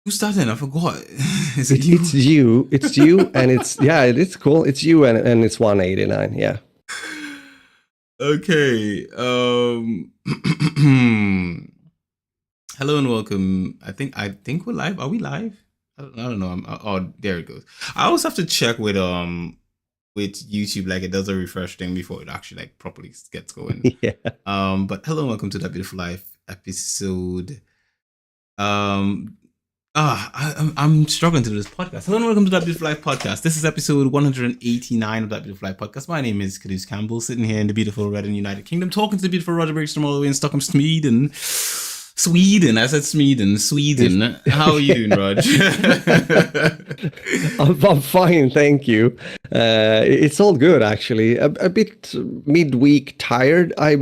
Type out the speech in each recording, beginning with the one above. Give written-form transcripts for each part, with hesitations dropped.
Who's starting? I forgot. Is it you? It's you. It's you, and it's cool. It's you, and it's 189. Yeah. Okay. Hello and welcome. I think we're live. Are we live? I don't know. Oh, there it goes. I always have to check with YouTube, like it does a refresh thing before it actually like properly gets going. Yeah. But hello and welcome to That Beautiful Life episode. Um, I'm struggling to do this podcast. Hello and welcome to That Beautiful Life podcast. This is episode 189 of That Beautiful Life podcast. My name is Caduce Campbell, sitting here in the beautiful Red and United Kingdom, talking to the beautiful Roger Bergstrom all the way in Stockholm, Sweden. I said Sweden. How are you doing, Rog? I'm fine, thank you. It's all good, actually. A bit midweek tired, I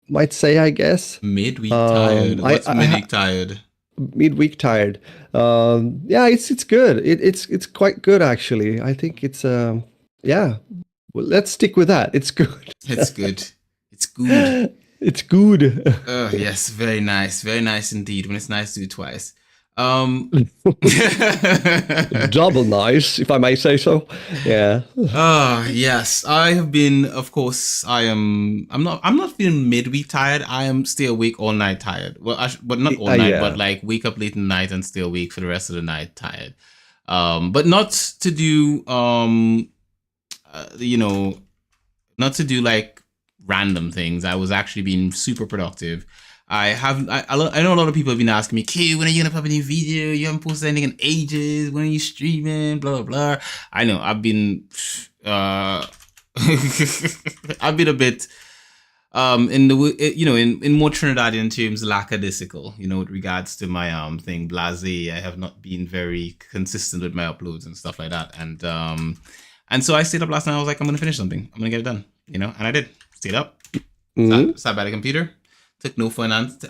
might say, I guess. Midweek tired. What's midweek tired? Midweek tired. Yeah, it's good. It's quite good, actually. I think it's yeah. Well, let's stick with that. It's good. It's good. It's good. It's good. Oh yes, very nice indeed. When it's nice, do it twice. Double nice, if I may say so. Yeah. Yes, I have been. Of course, I'm not feeling midweek tired. I am still awake all night tired. Well, but not all night, Yeah. but like wake up late at night and stay awake for the rest of the night tired. But not to do not to do like random things. I was actually being super productive. I know a lot of people have been asking me, Q, when are you gonna pop a new video? You haven't posted anything in ages. When are you streaming? Blah blah blah. I know I've been I've been a bit in more Trinidadian terms lackadaisical, with regards to my thing blasé. I have not been very consistent with my uploads and stuff like that. And so I stayed up last night. I was like, I'm gonna finish something. I'm gonna get it done. And I did. Stayed up, sat by the computer, took no for an answer,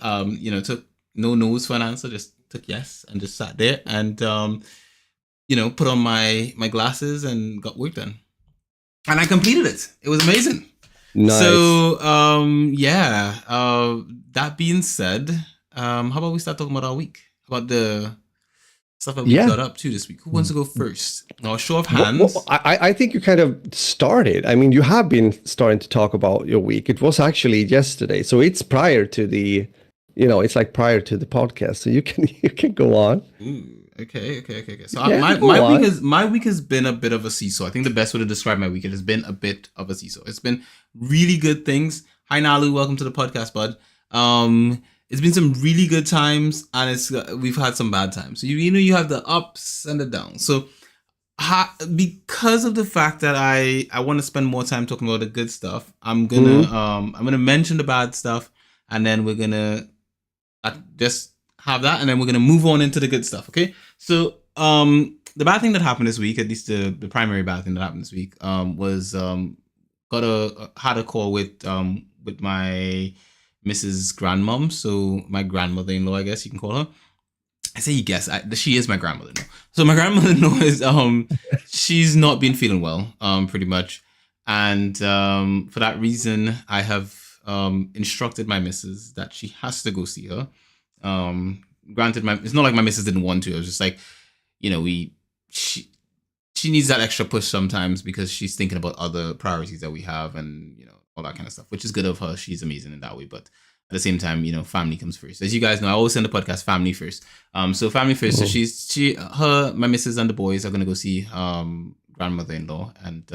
took no no's for an answer, just took yes and just sat there and put on my glasses and got work done. And I completed it. It was amazing. Nice. So that being said, how about we start talking about our week? About the stuff that we got up to this week. Who wants to go first? Now, show of hands. Well, I think you kind of started. I mean, you have been starting to talk about your week. It was actually yesterday, so it's prior to the, it's like prior to the podcast. So you can go on. Ooh, okay. So my week has been a bit of a seesaw. I think the best way to describe my week, it has been a bit of a seesaw. It's been really good things. Hi Nalu, welcome to the podcast, bud. It's been some really good times, and we've had some bad times. So you have the ups and the downs. So because of the fact that I want to spend more time talking about the good stuff, I'm gonna mention the bad stuff, and then we're gonna just have that, and then we're gonna move on into the good stuff. Okay. So the bad thing that happened this week, at least the primary bad thing that happened this week, was had a call with my Mrs. Grandmom, so my grandmother-in-law, I guess you can call her. I say you guess, she is my grandmother-in-law. So my grandmother-in-law is she's not been feeling well, pretty much, and for that reason, I have instructed my missus that she has to go see her. Granted, it's not like my missus didn't want to. I was just like, she needs that extra push sometimes because she's thinking about other priorities that we have, and all that kind of stuff, which is good of her. She's amazing in that way. But at the same time, family comes first. As you guys know, I always send the podcast family first. So family first. So my missus and the boys are going to go see grandmother-in-law. And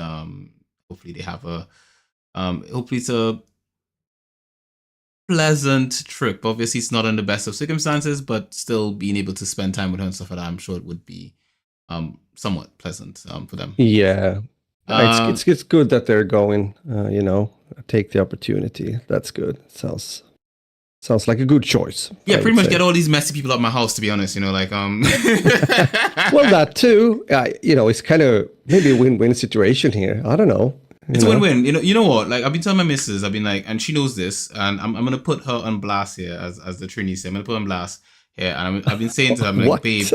hopefully they have hopefully it's a pleasant trip. Obviously, it's not in the best of circumstances, but still being able to spend time with her and stuff like that, I'm sure it would be somewhat pleasant for them. Yeah. It's good that they're going, take the opportunity. That's good. Sounds like a good choice. Yeah, pretty much get all these messy people out of my house, to be honest, Well, that too, it's kind of maybe a win-win situation here. I don't know. It's a win-win. You know what? Like, I've been telling my missus, I've been like, and she knows this, and I'm going to put her on blast here, as the Trini said. I'm going to put her on blast here, and I've been saying to her, I'm like, babe,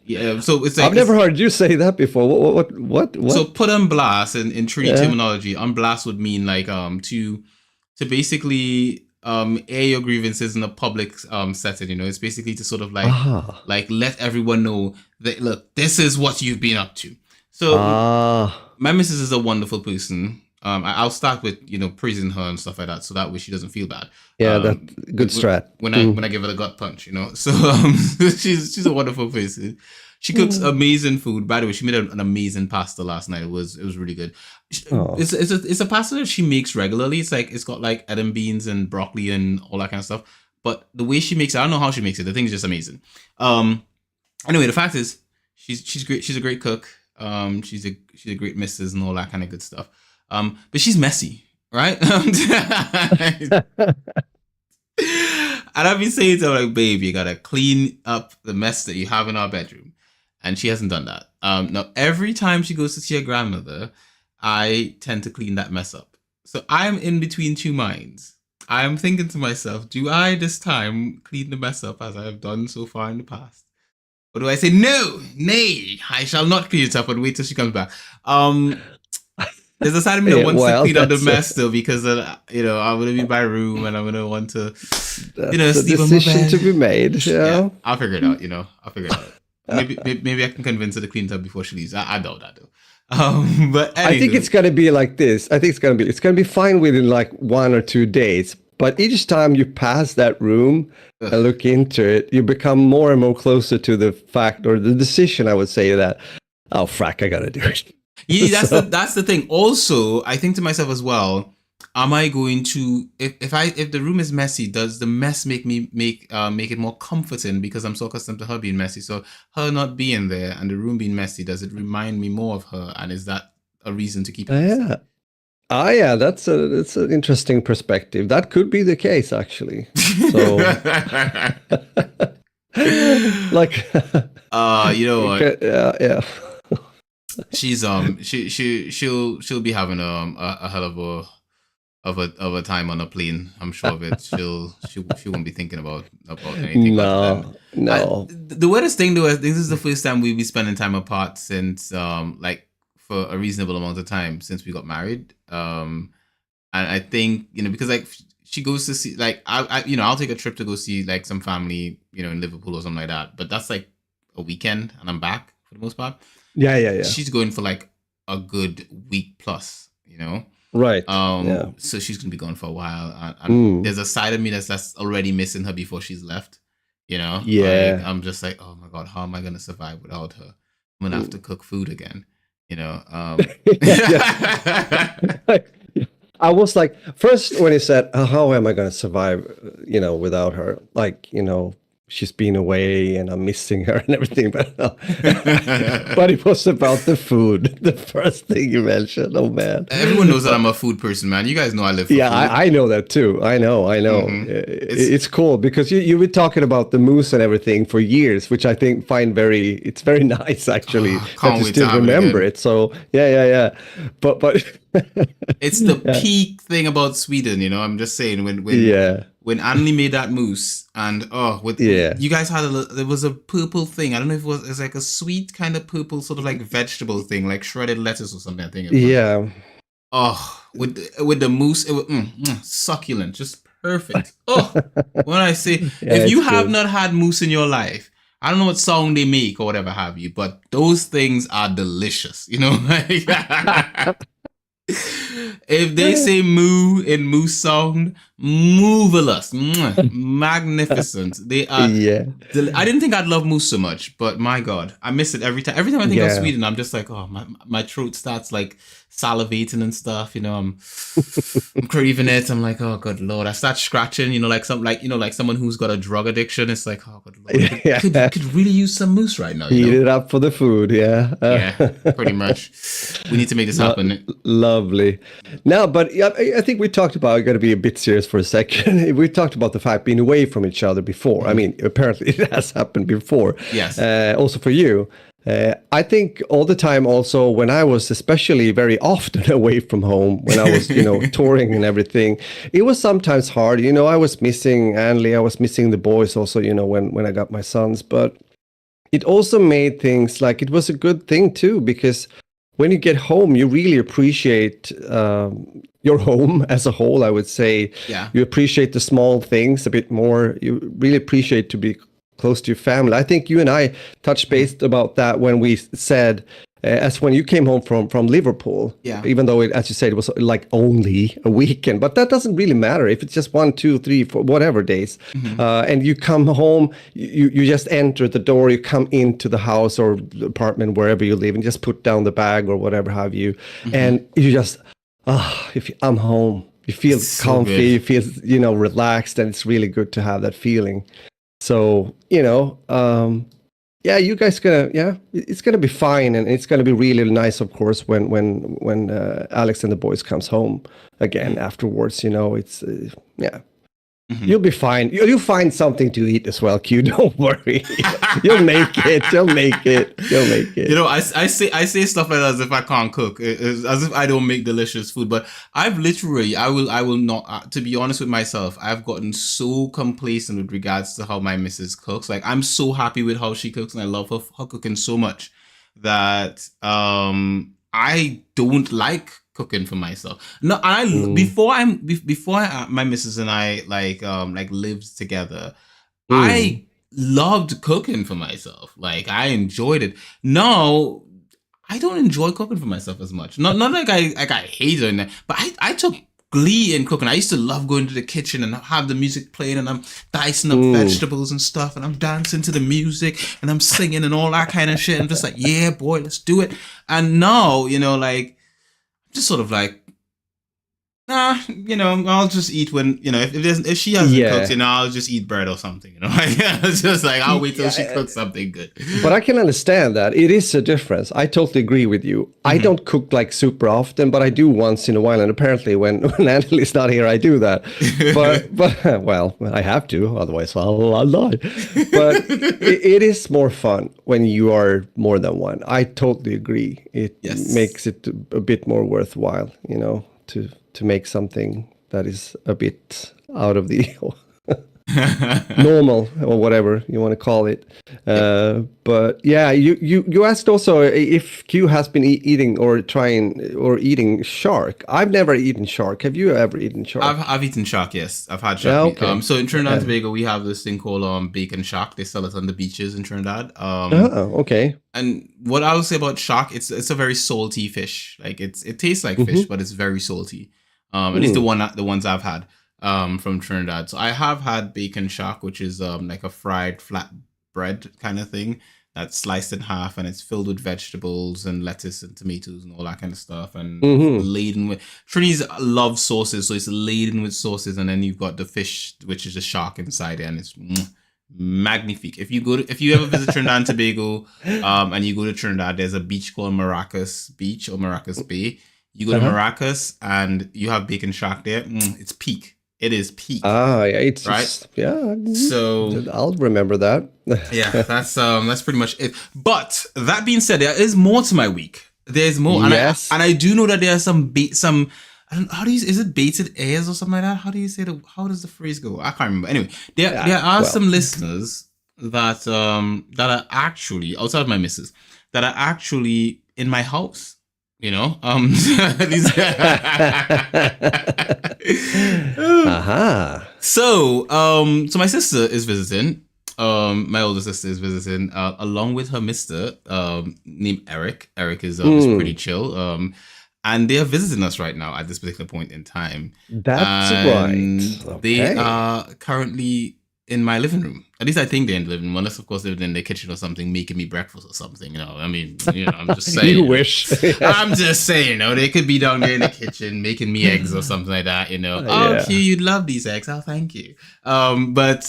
yeah, so it's like, I've never heard you say that before. What? So put on blast in Trini terminology. On blast would mean like to basically air your grievances in a public setting. You know, it's basically to sort of Ah. like let everyone know that, look, this is what you've been up to. So my missus is a wonderful person. I'll start with, you know, praising her and stuff like that, so that way she doesn't feel bad. Yeah, that's good strat. When I give her the gut punch, you know. So she's a wonderful person. She cooks amazing food. By the way, she made an amazing pasta last night. It was really good. It's a pasta that she makes regularly. It's got like Edam beans and broccoli and all that kind of stuff. But the way she makes it, I don't know how she makes it. The thing is just amazing. Anyway, the fact is, she's great. She's a great cook. She's a great missus and all that kind of good stuff. But she's messy, right? And I've been saying to her, like, babe, you gotta clean up the mess that you have in our bedroom. And she hasn't done that. Now, every time she goes to see her grandmother, I tend to clean that mess up. So I'm in between two minds. I'm thinking to myself, do I this time clean the mess up as I have done so far in the past? Or do I say, no, nay, I shall not clean it up and wait till she comes back? There's a side of me that wants to clean up the mess though, because you know, I'm gonna be in my room and I'm gonna want to, you know, sleep on my bed. Decision to be made. Yeah, I'll figure it out. You know, I'll figure it out. Maybe I can convince her to clean it up before she leaves. I doubt that though. But anywho. I think it's gonna be like this. I think it's gonna be fine within like 1 or 2 days. But each time you pass that room and look into it, you become more and more closer to the fact or the decision. I would say that, oh frack, I gotta do it. Yeah, that's the thing. Also, I think to myself as well, am I going to if the room is messy, does the mess make it more comforting because I'm so accustomed to her being messy? So her not being there and the room being messy, does it remind me more of her? And is that a reason to keep it messy? Yeah. Yeah, that's an interesting perspective. That could be the case, actually. So, like, you know what? Yeah. She's she'll be having a hell of a time on a plane. I'm sure of it. She won't be thinking about anything. No. The weirdest thing though, I think this is the first time we'll be spending time apart since like for a reasonable amount of time since we got married. And I think, you know, because like she goes to see, like I you know, I'll take a trip to go see like some family, you know, in Liverpool or something like that. But that's like a weekend and I'm back for the most part. Yeah. She's going for like a good week plus, you know. Right. So she's gonna be gone for a while, and there's a side of me that's already missing her before she's left. You know. Yeah. Like, I'm just like, oh my god, how am I gonna survive without her? I'm gonna have to cook food again. You know. I was like, first when he said, how am I gonna survive? You know, without her, like, you know. She's been away and I'm missing her and everything, but but it was about the food. The first thing you mentioned. Oh man, everyone knows that I'm a food person, man. You guys know I live for food. I know that too. I know. Mm-hmm. It's cool because you've been talking about the moose and everything for years, which I think it's very nice actually that you still remember it. So yeah. But it's the peak thing about Sweden, you know. I'm just saying when Annie made that mousse and you guys had there was a purple thing. I don't know if it's like a sweet kind of purple sort of like vegetable thing, like shredded lettuce or something. I think. Yeah. Oh, with the mousse, it was succulent, just perfect. Oh, when I say if you have not had mousse in your life, I don't know what song they make or whatever have you, but those things are delicious. You know. If they say moo in moose sound, movelous, magnificent. They are. Yeah. I didn't think I'd love moose so much, but my God, I miss it every time. Every time I think of Sweden, I'm just like, oh, my throat starts like salivating and stuff. You know, I'm craving it. I'm like, oh good Lord, I start scratching. You know, like someone who's got a drug addiction. It's like, oh good Lord, could really use some moose right now. Heat it up for the food, yeah. Yeah, pretty much. We need to make this happen. Lovely. Now, but I think we talked about, I got to be a bit serious for a second. We talked about the fact being away from each other before. I mean, apparently it has happened before. Yes. Also for you. I think all the time also when I was especially very often away from home, when I was, you know, touring and everything, it was sometimes hard. You know, I was missing Anley, I was missing the boys also, you know, when I got my sons. But it also made things like it was a good thing too, because when you get home, you really appreciate your home as a whole. I would say you appreciate the small things a bit more. You really appreciate to be close to your family. I think you and I touched base about that when we said, as when you came home from Liverpool, even though as you said, it was like only a weekend, but that doesn't really matter if it's just 1, 2, 3, 4, whatever days. And you come home, you just enter the door, you come into the house or the apartment, wherever you live, and just put down the bag or whatever have you. And you just, I'm home. You feel it's comfy, so you feel, relaxed, and it's really good to have that feeling. So, you guys it's gonna be fine, and it's gonna be really nice, of course, when Alex and the boys comes home again afterwards. It's You'll be fine. You'll find something to eat as well, Q. Don't worry. You'll make it. You'll make it. I say stuff like that as if I can't cook, as if I don't make delicious food. But I've literally, I will not. To be honest with myself, I've gotten so complacent with regards to how my missus cooks. Like, I'm so happy with how she cooks, and I love her cooking so much that I don't like cooking for myself. No, before my missus and I lived together, I loved cooking for myself. Like, I enjoyed it. No, I don't enjoy cooking for myself as much. Not like I hate it, but I took glee in cooking. I used to love going to the kitchen and have the music playing, and I'm dicing up vegetables and stuff, and I'm dancing to the music, and I'm singing and all that kind of shit. I'm just like, yeah, boy, let's do it. And now, just sort of like, I'll just eat when, if she hasn't cooked, I'll just eat bread or something, It's just like, I'll wait till she cooks something good. But I can understand that. It is a difference. I totally agree with you. I don't cook like super often, but I do once in a while. And apparently when Annalie's not here, I do that. But well, I have to, otherwise I'll die. But it is more fun when you are more than one. I totally agree. It makes it a bit more worthwhile, to make something that is a bit out of the normal, or whatever you want to call it. But yeah, you asked also if Q has been eating or eating shark. I've never eaten shark. Have you ever eaten shark? I've eaten shark. Yes, I've had shark. Yeah, okay. So in Trinidad and Tobago, we have this thing called bacon shark. They sell it on the beaches in Trinidad. Okay. And what I would say about shark, it's a very salty fish. Like, it tastes like fish, but it's very salty. At least the ones I've had from Trinidad. So I have had bacon shark, which is like a fried flat bread kind of thing that's sliced in half, and it's filled with vegetables and lettuce and tomatoes and all that kind of stuff, and laden with Trinis love sauces, so it's laden with sauces, and then you've got the fish, which is a shark inside it, and it's magnifique. If you ever visit Trinidad and Tobago, and you go to Trinidad, there's a beach called Maracas Beach or Maracas Bay. You go to Maracas and you have bacon shark there. It's peak. It is peak. Yeah, it's right. So I'll remember that. Yeah, that's pretty much it. But that being said, there is more to my week. There's more, and I do know that there are some I don't know, is it baited airs or something like that? How does the phrase go? I can't remember. Anyway, there are some listeners that are actually outside of my missus that are actually in my house. So my sister is visiting. My older sister is visiting, along with her mister, named Eric. Eric is pretty chill. And they are visiting us right now at this particular point in time. That's right. Okay. They are currently in my living room. At least I think they're in the living room. Unless, of course, they're in the kitchen or something, making me breakfast or something. I'm just saying. You wish. I'm just saying, they could be down there in the kitchen making me eggs or something like that. Oh, Q, you'd love these eggs. Oh, thank you. But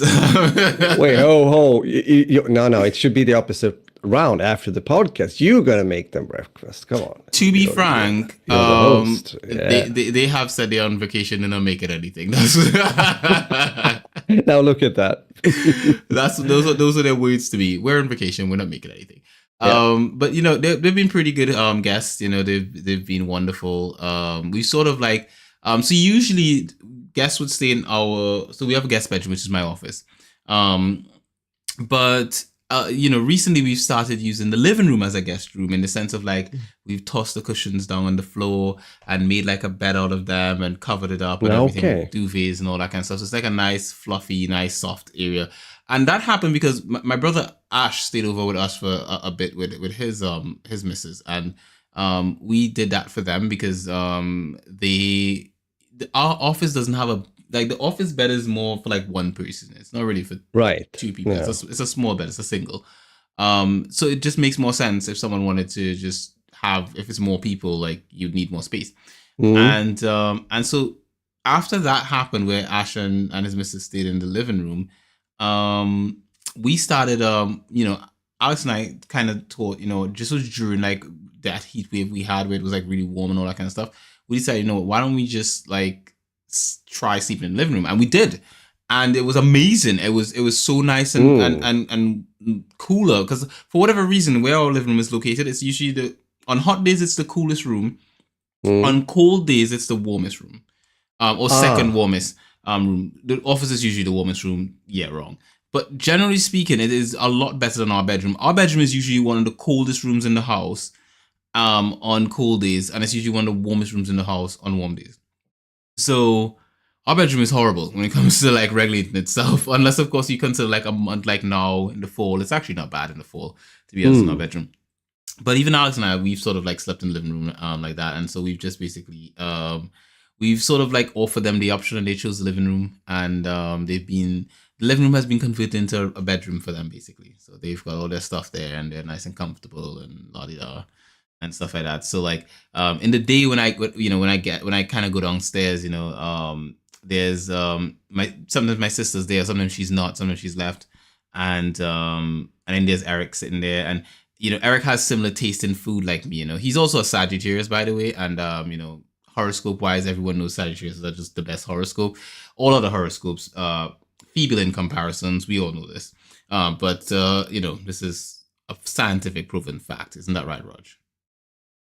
wait, no, it should be the opposite round. After the podcast, you're gonna make them breakfast. Come on. To be frank, they have said they're on vacation and not making anything. Now look at that. Those are their words to me. We're on vacation. We're not making anything. But they've been pretty good guests. They've been wonderful. We sort of like so usually guests would stay in so we have a guest bedroom, which is my office. But recently we've started using the living room as a guest room, in the sense of like we've tossed the cushions down on the floor and made like a bed out of them and covered it up and everything with duvets and all that kind of stuff. So it's like a nice, fluffy, nice, soft area. And that happened because my brother Ash stayed over with us for a bit with his missus, and we did that for them because our office doesn't have a, like, the office bed is more for like one person. It's not really for two people. Yeah. It's a small bed. It's a single. So it just makes more sense if someone wanted to just have, if it's more people, like you'd need more space. And so after that happened, where Ash and his missus stayed in the living room, we started, Alex and I kind of thought, just was during like that heat wave we had where it was like really warm and all that kind of stuff. We decided, why don't we just like try sleeping in the living room? And we did, and it was amazing. It was so nice and cooler, because for whatever reason, where our living room is located, it's usually on hot days it's the coolest room. On cold days it's the warmest room, or second warmest room. The office is usually the warmest room year round, but generally speaking, it is a lot better than our bedroom. Our bedroom is usually one of the coldest rooms in the house on cold days, and it's usually one of the warmest rooms in the house on warm days. So our bedroom is horrible when it comes to like regulating itself, unless of course you consider like a month like now in the fall. It's actually not bad in the fall, to be honest, in our bedroom. But even Alex and I, we've sort of like slept in the living room like that, and so we've just basically we've sort of like offered them the option, and they chose the living room, and the living room has been converted into a bedroom for them basically. So they've got all their stuff there, and they're nice and comfortable and la-di-da and stuff like that. So like in the day when I kind of go downstairs, there's sometimes my sister's there, sometimes she's not, sometimes she's left, and then there's Eric sitting there, and Eric has similar taste in food like me. He's also a Sagittarius, by the way, and horoscope wise, everyone knows Sagittarius are just the best horoscope. All other horoscopes feeble in comparisons, we all know this, but this is a scientific proven fact, isn't that right, Raj?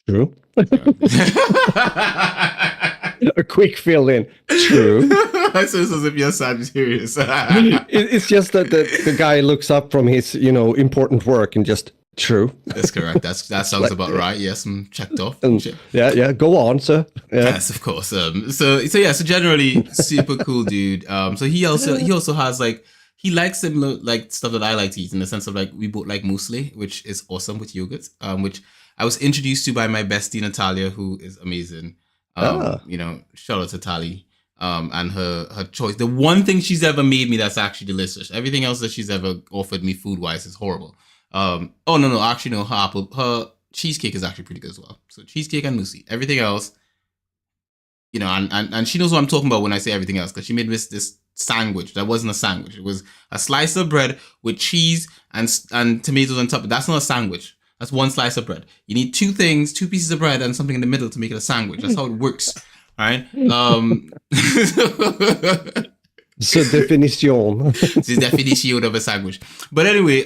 True. A quick fill in. True. I said as if you're Sagittarius. It's just that the guy looks up from his important work and just true. That's correct. That sounds like, about right. Yes, I'm checked off. Yeah. Go on, sir. Yeah. Yes, of course. So generally super cool dude. So he also has like, he likes similar like stuff that I like to eat, in the sense of like we both like muesli, which is awesome with yogurt. Which I was introduced to by my bestie Natalia, who is amazing. Shout out to Tali. And her choice. The one thing she's ever made me that's actually delicious. Everything else that she's ever offered me food wise is horrible. Her cheesecake is actually pretty good as well. So cheesecake and muesli. Everything else, and she knows what I'm talking about when I say everything else, because she made this sandwich that wasn't a sandwich. It was a slice of bread with cheese and tomatoes on top. That's not a sandwich. That's one slice of bread. You need two pieces of bread and something in the middle to make it a sandwich. That's how it works. All right. So definition. The definition of a sandwich. But anyway,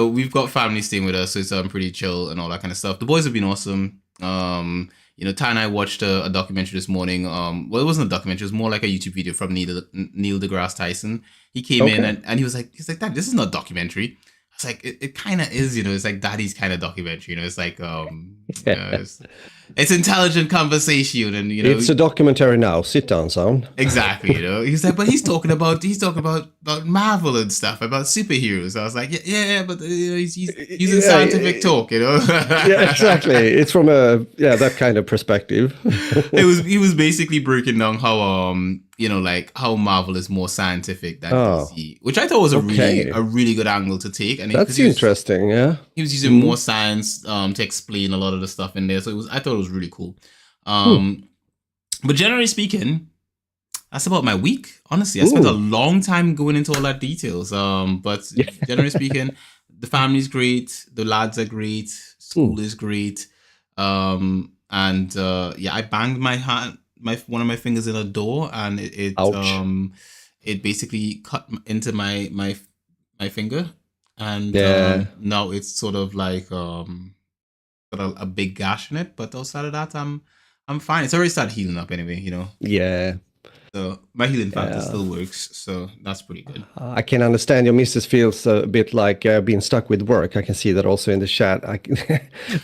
we've got family staying with us, so it's pretty chill and all that kind of stuff. The boys have been awesome. Ty and I watched a documentary this morning. Well, it wasn't a documentary. It was more like a YouTube video from Neil deGrasse Tyson. He came in and he was like, Dad, this is not a documentary. It's like it kind of is, it's like Daddy's kind of documentary, it's like it's intelligent conversation, and it's a documentary now. Sit down, son. Exactly, he's like, but he's talking about Marvel and stuff, about superheroes. I was like, yeah, but he's using scientific talk, Yeah, exactly. It's from that kind of perspective. He was basically breaking down how like how Marvel is more scientific than DC, which I thought was a really good angle to take. And that's interesting. Yeah, he was using more science to explain a lot of the stuff in there, so I thought it was really cool. But generally speaking, that's about my week. Honestly, I spent a long time going into all that details. But generally speaking, the family's great, the lads are great, school is great, and I banged my hand. One of my fingers in a door, and it basically cut into my finger, and now it's sort of like got a big gash in it. But outside of that, I'm fine. It's already started healing up anyway, Yeah. So my healing factor still works. So that's pretty good. I can understand your missus feels a bit like being stuck with work. I can see that also in the chat.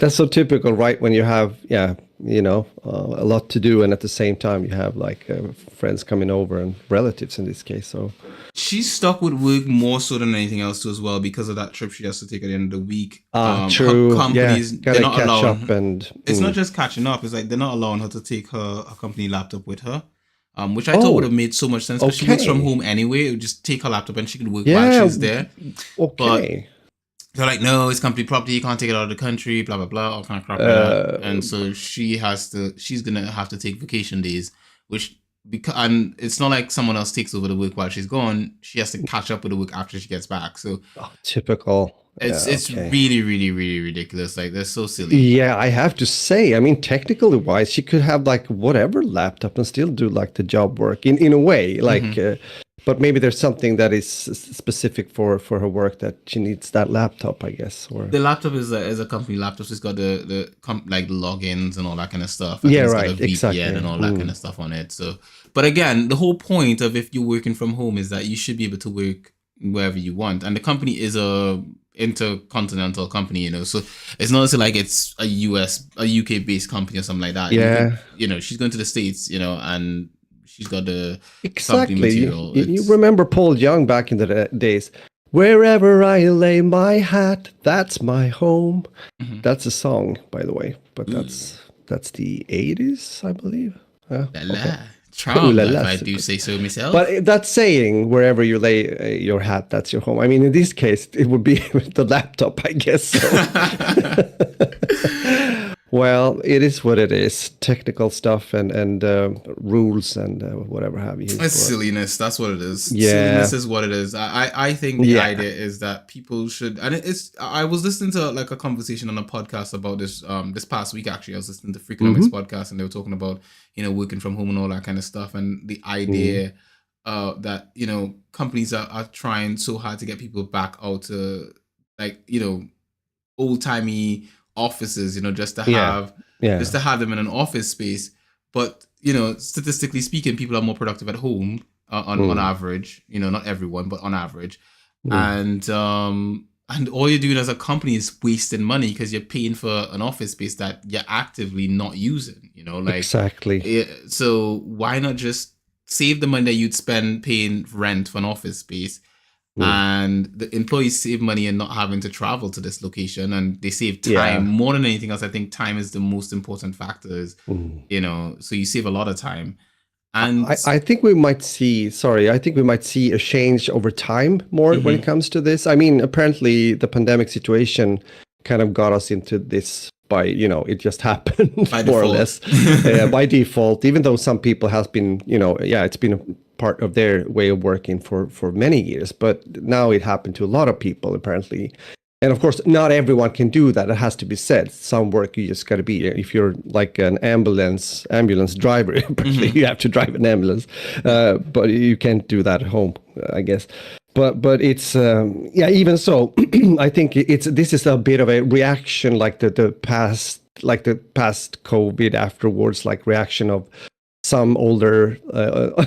That's so typical, right? When you have, a lot to do, and at the same time you have like friends coming over and relatives in this case. So she's stuck with work more so than anything else too, as well, because of that trip she has to take at the end of the week. True. Her companies, gotta they're not catch allowing. up, and it's not just catching up. It's like they're not allowing her to take her company laptop with her. Which I thought would have made so much sense, because she works from home anyway. It would just take her laptop and she can work while she's there. Okay. But they're like, no, it's company property. You can't take it out of the country. Blah blah blah. All kind of crap like that. And so she's gonna have to take vacation days, and it's not like someone else takes over the work while she's gone. She has to catch up with the work after she gets back. So typical. It's really, really, really ridiculous. Like, they're so silly. Yeah, I have to say, I mean, technically wise, she could have like whatever laptop and still do like the job work in a way. Like, but maybe there's something that is specific for her work that she needs that laptop, I guess. Or the laptop is a company laptop. So it's got the logins and all that kind of stuff. Yeah, it's right. got a VPN exactly. and all that kind of stuff on it. So, but again, the whole point of if you're working from home is that you should be able to work wherever you want, and the company is a intercontinental company, so it's not like it's a UK based company or something like that. Yeah, she's going to the States, and she's got the exactly material. You remember Paul Young back in the days, wherever I lay my hat, that's my home. That's a song, by the way, but that's the 80s, I believe. Okay. Charm, if I do say so myself. But that saying, wherever you lay your hat, that's your home. I mean, in this case, it would be with the laptop, I guess. So. Well, it is what it is. Technical stuff and rules and whatever have you. It's silliness. That's what it is. Yeah. Silliness is what it is. I think the idea is that people should, and I was listening to like a conversation on a podcast about this this past week. Actually, I was listening to Freakonomics podcast, and they were talking about working from home and all that kind of stuff, and the idea that companies are trying so hard to get people back out to old timey offices, just to have them in an office space. But statistically speaking, people are more productive at home on average. Not everyone, but on average. And all you're doing as a company is wasting money because you're paying for an office space that you're actively not using. Exactly. So why not just save the money that you'd spend paying rent for an office space? And the employees save money and not having to travel to this location, and they save time more than anything else. I think time is the most important factor. So you save a lot of time. And I think we might see a change over time more when it comes to this. I mean, apparently the pandemic situation kind of got us into this by, it just happened more or less by default, even though some people has been, it's been a part of their way of working for many years, but now it happened to a lot of people apparently. And of course, not everyone can do that. It has to be said. Some work you just got to be. If you're like an ambulance driver, apparently you have to drive an ambulance, but you can't do that at home, I guess. But it's even so, I think this is a bit of a reaction, like the past COVID afterwards, like reaction of some older,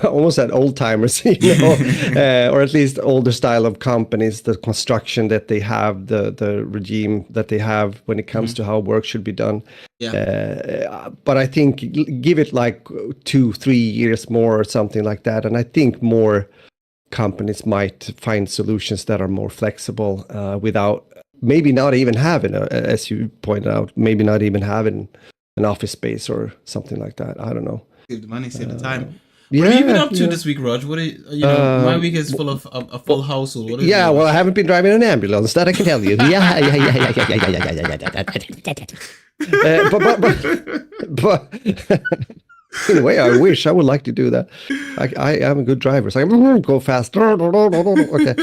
almost at old timers, or at least older style of companies, the construction that they have, the regime that they have when it comes to how work should be done. But I think give it like 2-3 years more or something like that, and I think more companies might find solutions that are more flexible without maybe not even having, as you pointed out, maybe not even having an office space or something like that. I don't know. Save the money, save the time. What have you been up to this week, Raj? What are my week is full of a full household. What is well, I haven't been driving an ambulance. That I can tell you. But in a way, I wish I would like to do that. I am a good driver, so I can go fast. Okay.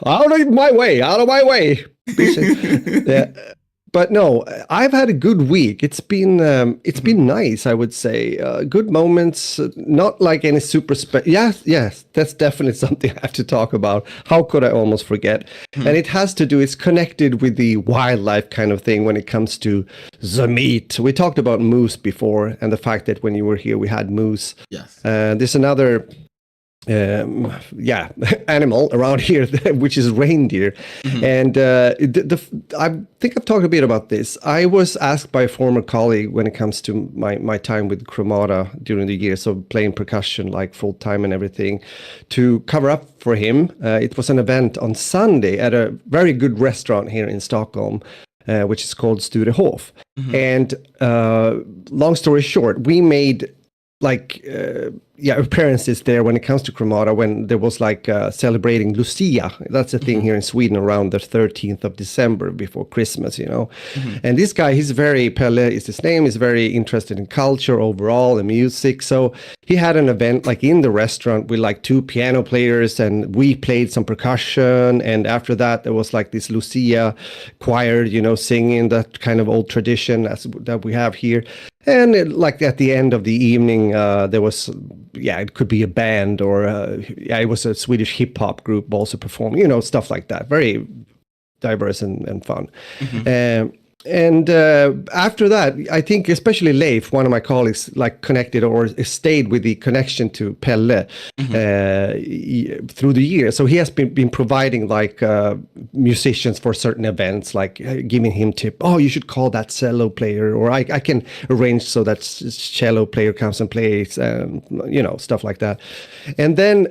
Out of my way. Yeah. but no, I've had a good week. It's been nice, I would say. Good moments, not like any super yes, that's definitely something I have to talk about. How could I almost forget? And it has to do, it's connected with the wildlife kind of thing when it comes to the meat. We talked about moose before, and the fact that when you were here, we had moose. Yes. There's another animal around here, which is reindeer. And I think I've talked a bit about this. I was asked by a former colleague when it comes to my time with Cromata during the year, so playing percussion like full time and everything, to cover up for him. It was an event on Sunday at a very good restaurant here in Stockholm, which is called Sturehof. And long story short, we made appearances there when it comes to Cromata, when there was celebrating Lucia. That's a thing here in Sweden around the 13th of December before Christmas, And this guy, Pelle is his name, is very interested in culture overall and music. So he had an event in the restaurant with 2 piano players, and we played some percussion. And after that, there was this Lucia choir, singing that kind of old tradition that we have here. And at the end of the evening, there was, it could be a band or, it was a Swedish hip hop group also performing, stuff like that. Very diverse and fun. And after that, I think especially Leif, one of my colleagues, connected or stayed with the connection to Pelle through the year. So he has been providing musicians for certain events, giving him tip. Oh, you should call that cello player, or I can arrange so that cello player comes and plays, stuff like that. And then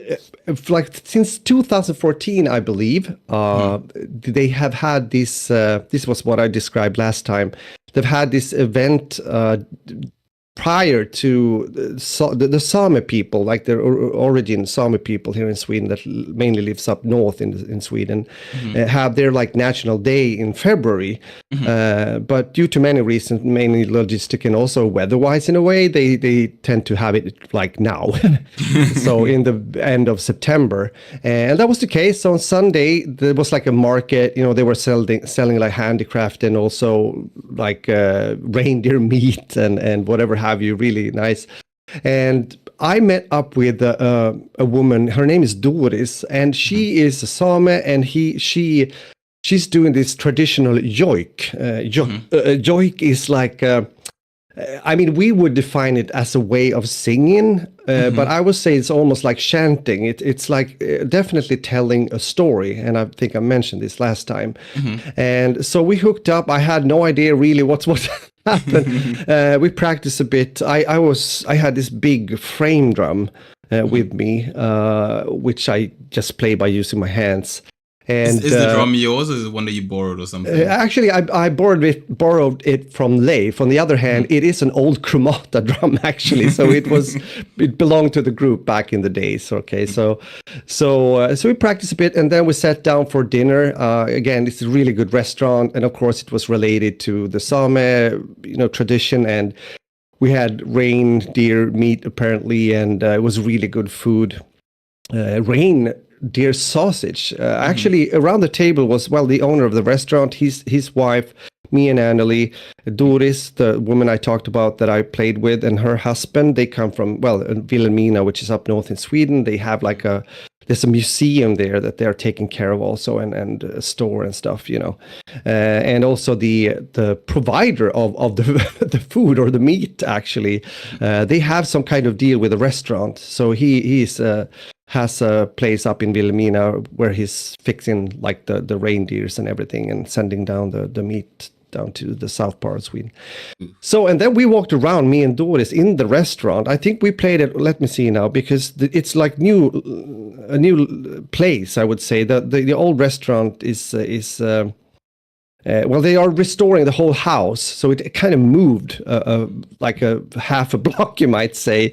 since 2014, I believe, they have had this. This was what I described last time. They've had this event prior to the Sami people, their origin Sami people here in Sweden that mainly lives up north in Sweden, have their national day in February. But due to many reasons, mainly logistic and also weather-wise in a way, they tend to have it now. So in the end of September. And that was the case. So on Sunday, there was a market, they were selling handicraft and also reindeer meat and whatever have you, really nice. And I met up with a woman. Her name is Doris, and she is a Same, and she's doing this traditional joik. Joik is we would define it as a way of singing, but I would say it's almost like chanting. It's definitely telling a story, and I think I mentioned this last time. And so we hooked up. I had no idea really what happened. We practiced a bit. I had this big frame drum with me, which I just play by using my hands. And is the drum yours, or is it one that you borrowed or something? Actually, I borrowed it from Leif. On the other hand, it is an old Cromata drum, actually. So it belonged to the group back in the days. Okay, so we practiced a bit, and then we sat down for dinner. Again, it's a really good restaurant, and of course, it was related to the Same, tradition, and we had reindeer meat apparently, and it was really good food. Reindeer sausage. Actually, around the table was, the owner of the restaurant, his wife, me and Anneli, Doris, the woman I talked about that I played with, and her husband. They come from, Vilhelmina, which is up north in Sweden. They have there's a museum there that they're taking care of also, and a store and stuff, and also the provider of the food or the meat, actually. They have some kind of deal with a restaurant. So he's has a place up in Vilhelmina where he's fixing the reindeers and everything and sending down the meat down to the south part of Sweden. So, and then we walked around, me and Doris, in the restaurant. I think we played it, let me see now, because it's a new place, I would say. The old restaurant is they are restoring the whole house, so it kind of moved a half a block, you might say,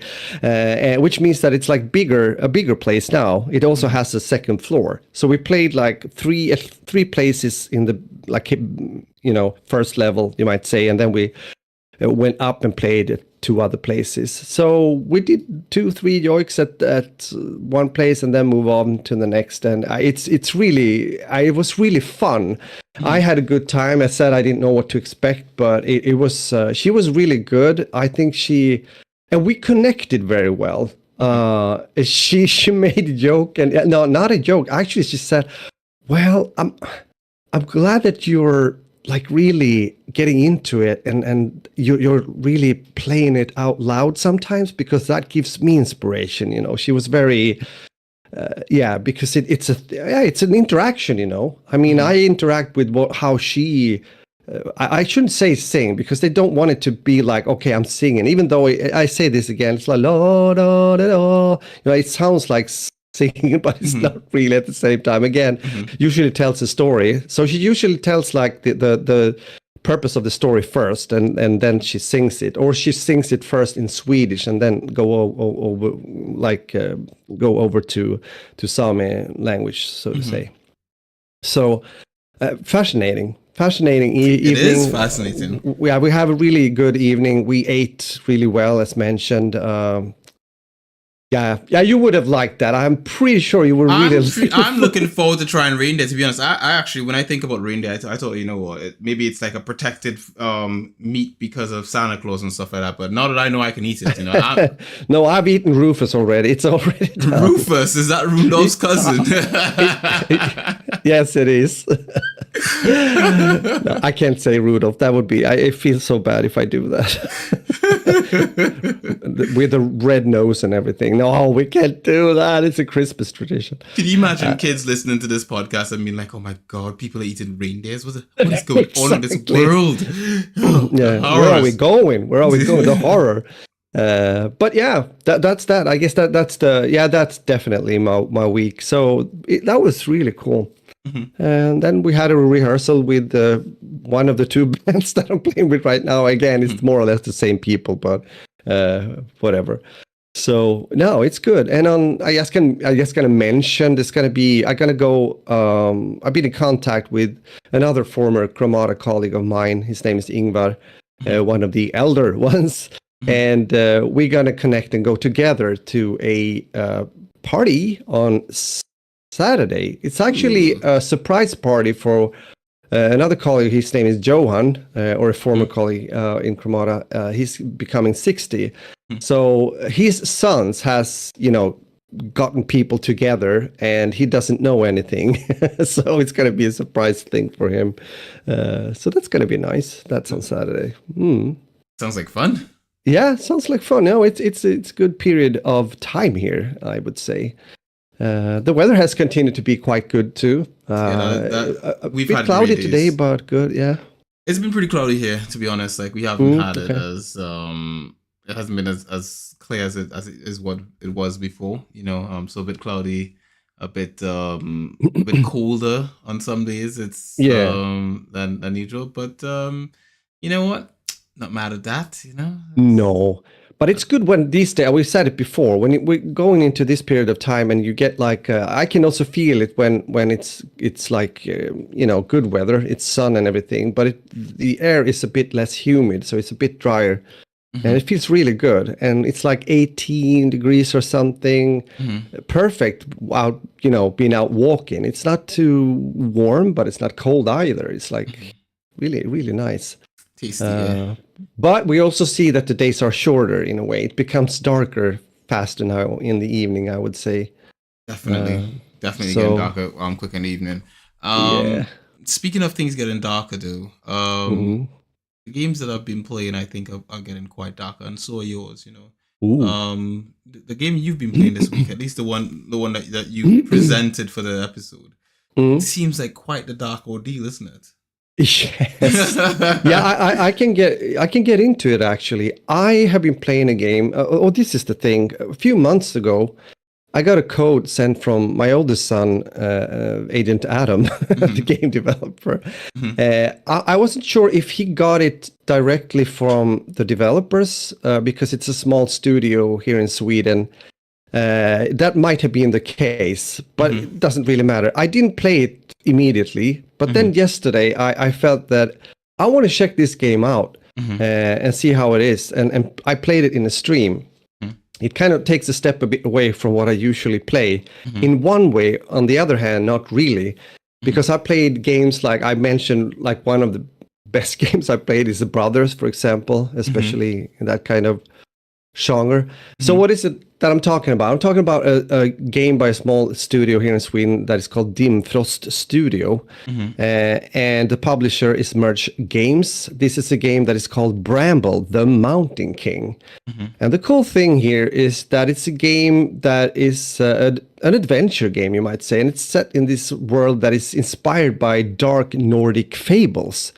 which means that it's a bigger place now. It also has a second floor, so we played three places in the first level, you might say, and then we went up and played at 2 other places. So we did 2-3 yoiks at one place and then move on to the next. And it was really fun. I had a good time. I said I didn't know what to expect, but it was she was really good. I think and we connected very well. She made a joke, and no, not a joke. Actually, she said, "Well, I'm glad that you're like really getting into it and you're really playing it out loud sometimes, because that gives me inspiration." She was very because it's an interaction. I mean, I interact with how she I shouldn't say sing, because they don't want it to be like, okay, I'm singing, even though I say this again, it's like la da da da. It sounds like singing, but it's not really at the same time. Again, usually tells a story. So she usually tells like the purpose of the story first, and then she sings it, or she sings it first in Swedish and then go over to Sami language, so to say. So fascinating evening. It is fascinating. We have a really good evening. We ate really well, as mentioned. Yeah, you would have liked that. I'm pretty sure you were really. I'm looking forward to trying reindeer. To be honest, I actually, when I think about reindeer, I thought, maybe it's like a protected meat because of Santa Claus and stuff like that. But now that I know I can eat it, No, I've eaten Rufus already. It's already done. Rufus, is that Rudolph's cousin? Yes, it is. No, I can't say Rudolph. That would be. I feel so bad if I do that. With the red nose and everything. No, we can't do that. It's a Christmas tradition. Can you imagine kids listening to this podcast and being like, "Oh my God, people are eating reindeers? What is going on in this world?" Yeah, where are we going? The horror. But yeah, that's that. I guess that's definitely my week. So that was really cool. And then we had a rehearsal with one of the 2 bands that I'm playing with right now. Again, it's more or less the same people, but whatever. So no, it's good. And I just gonna mention there's gonna be I've been in contact with another former Chromata colleague of mine. His name is Ingvar, one of the elder ones, and we're gonna connect and go together to a party on Saturday. It's actually a surprise party for another colleague. His name is Johan, or a former colleague in Chromata. He's becoming 60. So his sons has, gotten people together, and he doesn't know anything. So it's going to be a surprise thing for him. So that's going to be nice. That's on Saturday. Sounds like fun. Yeah, sounds like fun. No, it's a good period of time here, I would say. The weather has continued to be quite good too. We've had cloudy today, but good. Yeah, it's been pretty cloudy here, to be honest. Like, we haven't had it as it hasn't been as clear as it is what it was before. So a bit cloudy, a bit colder on some days. It's than usual, but you know what? Not mad at that. No. But it's good when these days, we said it before, when we're going into this period of time and you get like, I can also feel it when it's like, good weather, it's sun and everything, but the air is a bit less humid, so it's a bit drier. And it feels really good. And it's like 18 degrees or something. Perfect out, being out walking. It's not too warm, but it's not cold either. It's like really, really nice. Tasty, But we also see that the days are shorter in a way. It becomes darker faster now in the evening, I would say. Definitely getting darker quick in the evening. Speaking of things getting darker, though, the games that I've been playing, I think, are getting quite darker, and so are yours. The game you've been playing this week, at least the one that you presented for the episode, it seems like quite the dark ordeal, isn't it? Yes. Yeah, I can get into it actually. I have been playing a game. This is the thing. A few months ago, I got a code sent from my oldest son, Agent Adam, the game developer. I wasn't sure if he got it directly from the developers because it's a small studio here in Sweden. That might have been the case, but it doesn't really matter. I didn't play it immediately, but then yesterday I felt that I want to check this game out. and see how it is. And I played it in a stream. It kind of takes a step a bit away from what I usually play. In one way, on the other hand, not really, because I played games like I mentioned, like one of the best games I played is The Brothers, for example, especially in that kind of genre. So what is it that I'm talking about? I'm talking about a game by a small studio here in Sweden that is called Dimfrost Studio. And the publisher is Merge Games. This is a game that is called Bramble, the Mountain King. And the cool thing here is that it's a game that is an adventure game, you might say. And it's set in this world that is inspired by dark Nordic fables.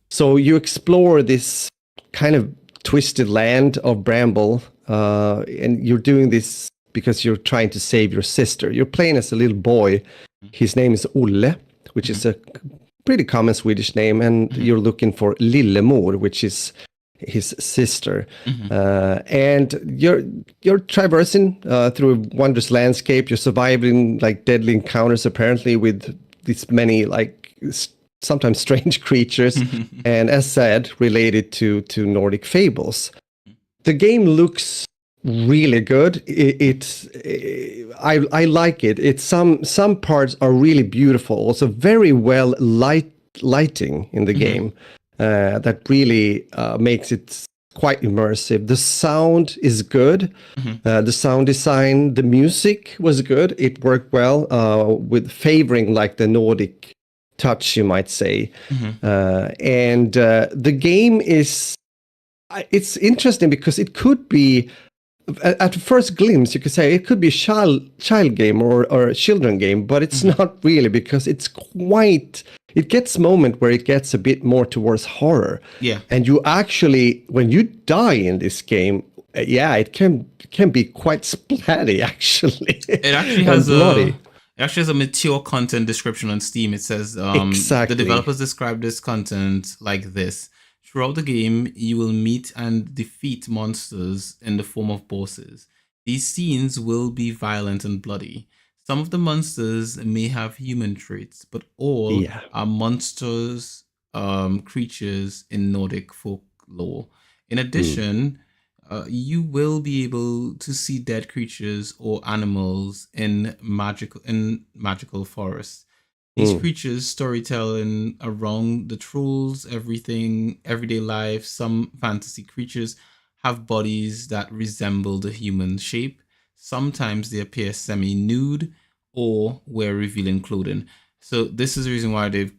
So you explore this kind of twisted land of Bramble, and you're doing this because you're trying to save your sister. You're playing as a little boy. His name is Olle, which is a pretty common Swedish name, and you're looking for Lillemor, which is his sister. And you're traversing through a wondrous landscape. You're surviving like deadly encounters, apparently, with these many like sometimes strange creatures, and as said, related to Nordic fables. The game looks really good. I like it. It's some parts are really beautiful. Also, very well lighting in the game that really makes it quite immersive. The sound is good. The sound design, the music was good. It worked well with favoring like the Nordic touch, you might say. And the game is, it's interesting because it could be, at first glimpse, you could say it could be a child game or a children game, but it's not really, because it's quite, it gets moment where it gets a bit more towards horror. And you actually, when you die in this game, it can be quite splatty, actually. It actually has bloody. It actually has a mature content description on Steam. It says, the developers describe this content like this. Throughout the game, you will meet and defeat monsters in the form of bosses. These scenes will be violent and bloody. Some of the monsters may have human traits, but all are monsters, creatures in Nordic folklore. In addition, you will be able to see dead creatures or animals in magical forests. These creatures storytelling around the trolls, everything, everyday life. Some fantasy creatures have bodies that resemble the human shape. Sometimes they appear semi-nude or wear revealing clothing. So this is the reason why the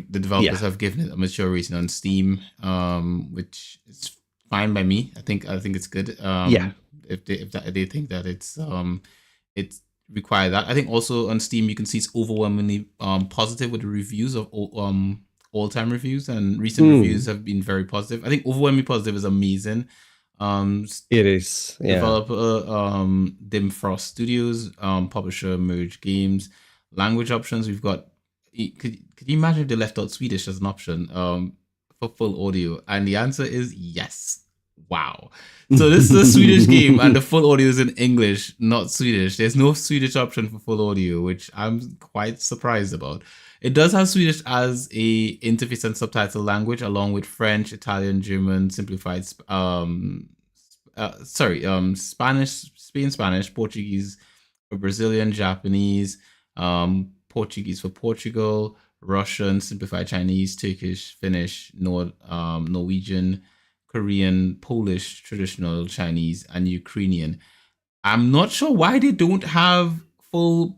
developers have given it a mature rating on Steam, which is fine by me. I think it's good. If they think that it's require that. I think also on Steam you can see it's overwhelmingly positive with the reviews of all-time reviews, and recent reviews have been very positive. I think overwhelmingly positive is amazing. It is. Developer Dimfrost Studios, publisher Merge Games. Language options, we've got. Could you imagine if they left out Swedish as an option for full audio? And the answer is yes. Wow. So this is a Swedish game and the full audio is in English, not Swedish. There's no Swedish option for full audio, which I'm quite surprised about. It does have Swedish as a interface and subtitle language, along with French, Italian, German, simplified, Spanish, Spain Spanish, Portuguese for Brazilian, Japanese, Portuguese for Portugal, Russian, simplified Chinese, Turkish, Finnish, Norwegian, Korean, Polish, traditional Chinese, and Ukrainian. I'm not sure why they don't have full